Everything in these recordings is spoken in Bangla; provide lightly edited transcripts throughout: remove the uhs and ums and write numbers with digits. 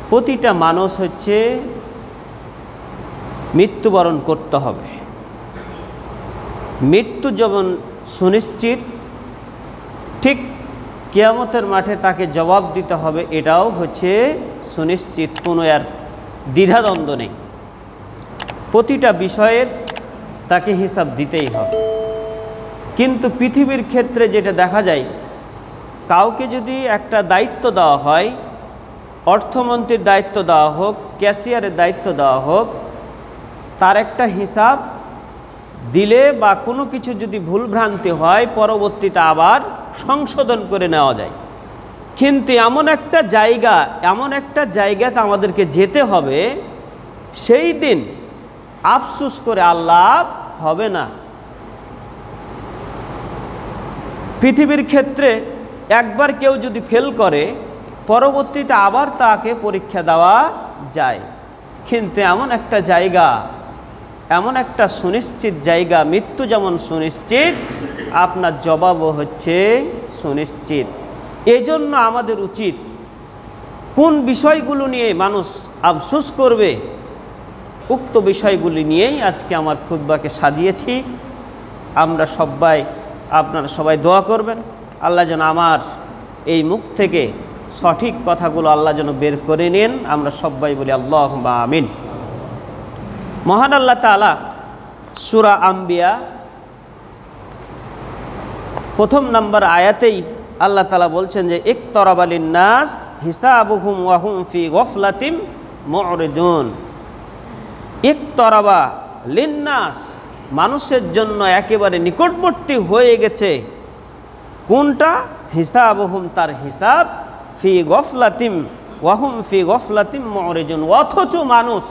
প্রতিটা মানুষ হচ্ছে মৃত্যুবরণ করতে হবে। মৃত্যু যেমন সুনিশ্চিত, ঠিক কিয়ামতের মাঠে তাকে জবাব দিতে হবে, এটাও হচ্ছে সুনিশ্চিত, কোনো আর দ্বিধাদ্বন্দ্ব নেই। প্রতিটা বিষয়ের তাকে হিসাব দিতেই হবে। কিন্তু পৃথিবীর ক্ষেত্রে যেটা দেখা যায়, কাউকে যদি একটা দায়িত্ব দেওয়া হয়, অর্থমন্ত্রীর দায়িত্ব দেওয়া হোক, ক্যাশিয়ারের দায়িত্ব দেওয়া হোক, তার একটা হিসাব দিলে বা কোনো কিছু যদি ভুলভ্রান্তি হয় পরবর্তীতে আবার সংশোধন করে নেওয়া যায়। কিন্তু এমন একটা জায়গাতে আমাদেরকে যেতে হবে, সেই দিন আফসোস করে আর লাভ হবে না। পৃথিবীর ক্ষেত্রে একবার কেউ যদি ফেল করে, পরবর্তীতে আবার তাকে পরীক্ষা দেওয়া যায়। কিন্তু এমন একটা জায়গা, এমন একটা সুনিশ্চিত জায়গা, মৃত্যু যেমন সুনিশ্চিত, আপনার জবাবও হচ্ছে সুনিশ্চিত। এজন্য আমাদের উচিত কোন বিষয়গুলো নিয়ে মানুষ আফসোস করবে, উক্ত বিষয়গুলি নিয়েই আজকে আমার খুতবাকে সাজিয়েছি। আপনারা সবাই দোয়া করবেন, আল্লাহ যেন আমার এই মুখ থেকে সঠিক কথাগুলো আল্লাহ যেন বের করে নেন। আমরা সবাই বলি আল্লাহুম্মা আমিন। মহান আল্লাহ তাআলা সূরা আম্বিয়া প্রথম নম্বর আয়াতেই আল্লাহ তাআলা বলছেন যে ইকতারাবা লিন-নাস হিসাবুহুম ওয়া হুম ফি গফলাতিম মু'রিদুন। ইকতারাবা লিন-নাস, মানুষের জন্য একেবারে নিকটবর্তী হয়ে গেছে। কোনটা? হিসাবুহুম, তার হিসাব, ফি গফলাতিম ওয়া হুম ফি গফলাতিম মু'রিদুন, অথচ মানুষ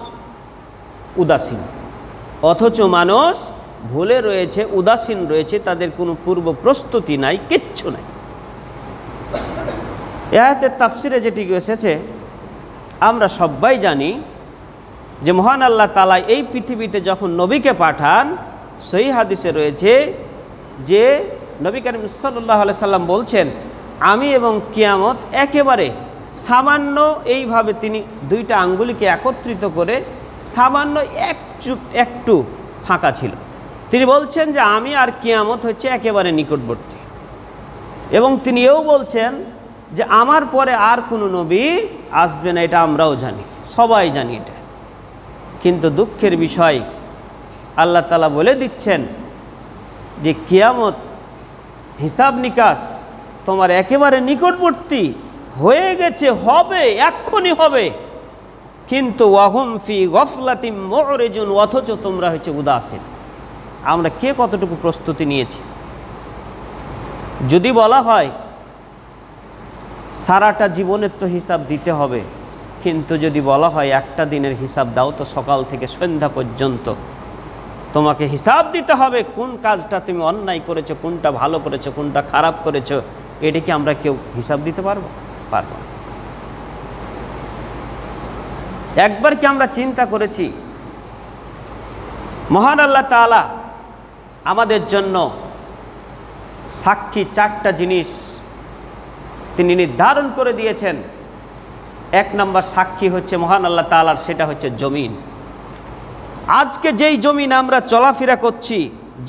উদাসীন, অথচ মানুষ ভুলে রয়েছে, উদাসীন রয়েছে, তাদের কোনো পূর্ব প্রস্তুতি নাই, কিচ্ছু নাই। এই আয়াতের তাফসিরে যেটি এসেছে, আমরা সবাই জানি যে মহান আল্লাহ তাআলা এই পৃথিবীতে যখন নবীকে পাঠান, সহিহ হাদিসে রয়েছে যে নবী করিম সাল্লাল্লাহু আলাইহি সাল্লাম বলছেন, আমি এবং কিয়ামত একেবারে সামান্য, এইভাবে তিনি দুইটা আঙ্গুলিকে একত্রিত করে সামান্য একটু ফাঁকা ছিল। তিনি বলছেন যে আমি আর কিয়ামত হচ্ছে একেবারে নিকটবর্তী, এবং তিনি এও বলছেন যে আমার পরে আর কোনো নবী আসবে না। এটা আমরাও জানি, সবাই জানি এটা। কিন্তু দুঃখের বিষয়, আল্লাহ তাআলা বলে দিচ্ছেন যে কিয়ামত, হিসাব নিকাশ তোমার একেবারে নিকটবর্তী হয়ে গেছে, হবে, এক্ষুনি হবে। কিন্তু ওয়াহুম ফি গফলাতিম মু'রিদুন, অথচ তোমরা হচ্ছে উদাসীন। আমরা কে কতটুকু প্রস্তুতি নিয়েছি? যদি বলা হয় সারাটা জীবনের তো হিসাব দিতে হবে, কিন্তু যদি বলা হয় একটা দিনের হিসাব দাও তো, সকাল থেকে সন্ধ্যা পর্যন্ত তোমাকে হিসাব দিতে হবে, কোন কাজটা তুমি অন্যায় করেছো, কোনটা ভালো করেছো, কোনটা খারাপ করেছো, এটা কি আমরা কেউ হিসাব দিতে পারবো? পারবো না। একবার কি আমরা চিন্তা করেছি মহান আল্লাহ তাআলা আমাদের জন্য সাক্ষী চারটা জিনিস তিনি নির্ধারণ করে দিয়েছেন। এক নম্বর সাক্ষী হচ্ছে মহান আল্লাহ তাআলার, সেটা হচ্ছে জমিন। আজকে যেই জমিন আমরা চলাফেরা করছি,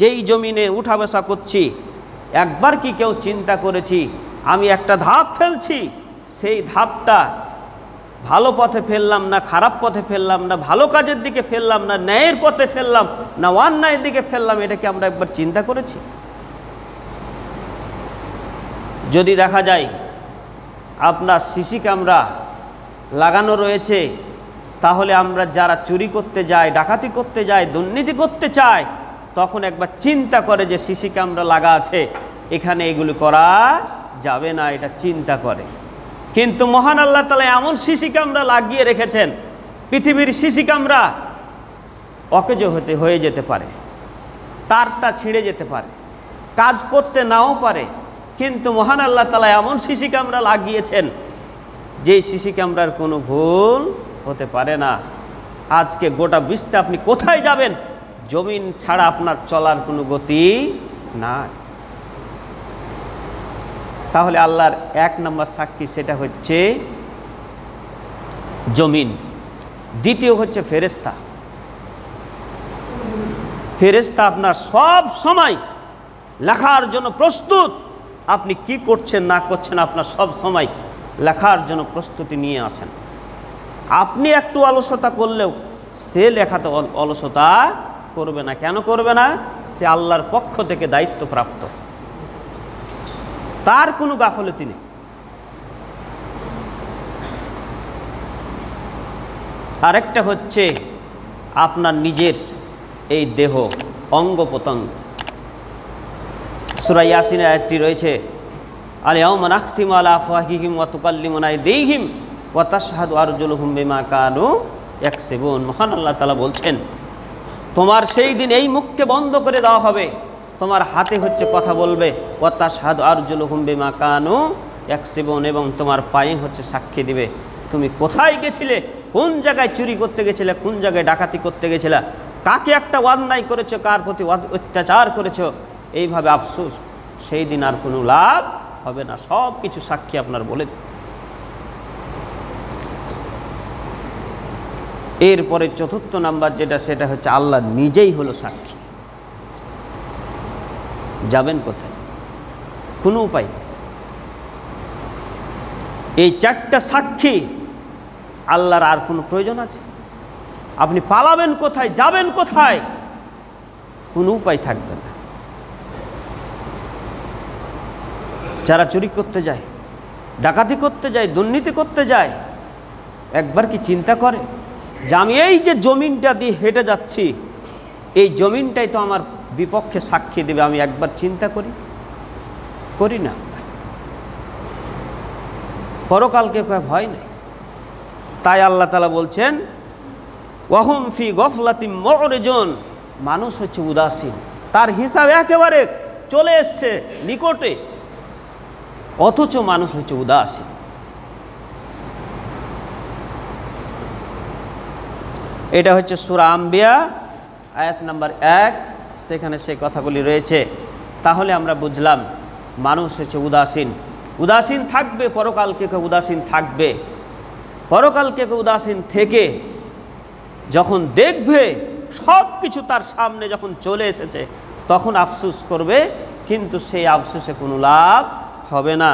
যেই জমিনে উঠা বসা করছি, একবার কি কেউ চিন্তা করেছি আমি একটা ধাপ ফেলছি, সেই ধাপটা ভালো পথে ফেললাম না খারাপ পথে ফেললাম, না ভালো কাজের দিকে ফেললাম, না ন্যায়ের পথে ফেললাম, না অন্যায়ের দিকে ফেললাম? এটা কি আমরা একবার চিন্তা করেছি? যদি দেখা যায় আপনার সিসি ক্যামেরা লাগানো রয়েছে, তাহলে আমরা যারা চুরি করতে যায়, ডাকাতি করতে যায়, দুর্নীতি করতে চায়, তখন একবার চিন্তা করে যে সিসি ক্যামেরা লাগা আছে, এখানে এগুলি করা যাবে না, এটা চিন্তা করে। কিন্তু মহান আল্লাহ তাআলা এমন সিসি ক্যামেরা লাগিয়ে রেখেছেন, পৃথিবীর সিসি ক্যামেরা অকেজো হয়ে যেতে পারে, তারটা ছিঁড়ে যেতে পারে, কাজ করতে নাও পারে, কিন্তু মহান আল্লাহ তাআলা এমন সিসি ক্যামেরা লাগিয়েছেন যেই সিসি ক্যামেরার কোনো ভুল হতে পারে না। আজকে গোটা বিশ্বে আপনি কোথায় যাবেন, জমিন ছাড়া আপনার চলার কোনো গতি নাই। তাহলে আল্লাহর এক নম্বর সাক্ষী সেটা হচ্ছে জমিন, দ্বিতীয় হচ্ছে ফেরেশতা। ফেরেশতা আপনার সব সময় লেখার জন্য প্রস্তুত। আপনি কি করছেন না করছেন আপনার সব সময় লেখার জন্য প্রস্তুতি নিয়ে আছেন। আপনি একটু অলসতা করলেও সে লেখাতে অলসতা করবে না। কেন করবে না? সে আল্লাহর পক্ষ থেকে দায়িত্বপ্রাপ্ত, তার কোনো গাফলতি নেই। আরেকটা হচ্ছে আপনার নিজের এই দেহ, অঙ্গ প্রত্যঙ্গ। সূরা ইয়াসিন আয়াতটি রয়েছে, আল-ইয়াওমা নাখতিমু আলা আফওয়াহিহিম ওয়া তুকাল্লিমুনা আইদিহিম ওয়া তাশহাদু আরজুলুহুম বিমা কানু ইয়াকসিবুন। মহান আল্লাহ তাআলা বলছেন, তোমার সেই দিন এই মুখকে বন্ধ করে দেওয়া হবে, তোমার হাতে হচ্ছে কথা বলবে, ওয়া তাশহাদু আরজুলুহুম বিমা কানু ইয়াকসিবুন, এবং তোমার পায়ে হচ্ছে সাক্ষী দিবে তুমি কোথায় গেছিলে, কোন জায়গায় চুরি করতে গেছিলে, কোন জায়গায় ডাকাতি করতে গেছিলে, কাকে একটা অন্যায় করেছো, কার প্রতি অত্যাচার করেছো। এইভাবে আফসোস, সেই দিন আর কোনো লাভ হবে না, সব কিছু সাক্ষী আপনার বলে দেবে। এরপরে চতুর্থ নাম্বার যেটা, সেটা হচ্ছে আল্লাহ নিজেই হলো সাক্ষী। যাবেন কোথায়? কোনো উপায় নেই। এই চারটা সাক্ষী, আল্লাহর আর কোনো প্রয়োজন আছে? আপনি পালাবেন কোথায়, যাবেন কোথায়? কোনো উপায় থাকবে না। যারা চুরি করতে যায়, ডাকাতি করতে যায়, দুর্নীতি করতে যায়, একবার কি চিন্তা করে যে আমি এই যে জমিনটা দিয়ে হেঁটে যাচ্ছি, এই জমিনটাই তো আমার বিপক্ষে সাক্ষী দেবে? আমি একবার চিন্তা করি না। পরকালকে ভয় নেই। তাই আল্লাহ তাআলা বলছেন, ওয়াহুম ফি গফলাতিম মুরিজুন, মানুষ হচ্ছে উদাসীন, তার হিসাব একেবারে চলে এসছে নিকটে, অথচ মানুষ হচ্ছে উদাসীন। এটা হচ্ছে সূরা আম্বিয়া আয়াত নাম্বার 1, সেখানে সেই কথাগুলি রয়েছে। তাহলে আমরা বুঝলাম মানুষ হচ্ছে উদাসীন। উদাসীন থাকবে, পরকালকে উদাসীন থাকবে। পরকালকে উদাসীন থেকে যখন দেখবে সব কিছু তার সামনে যখন চলে এসেছে, তখন আফসোস করবে, কিন্তু সেই আফসোসে কোনো লাভ হবে না।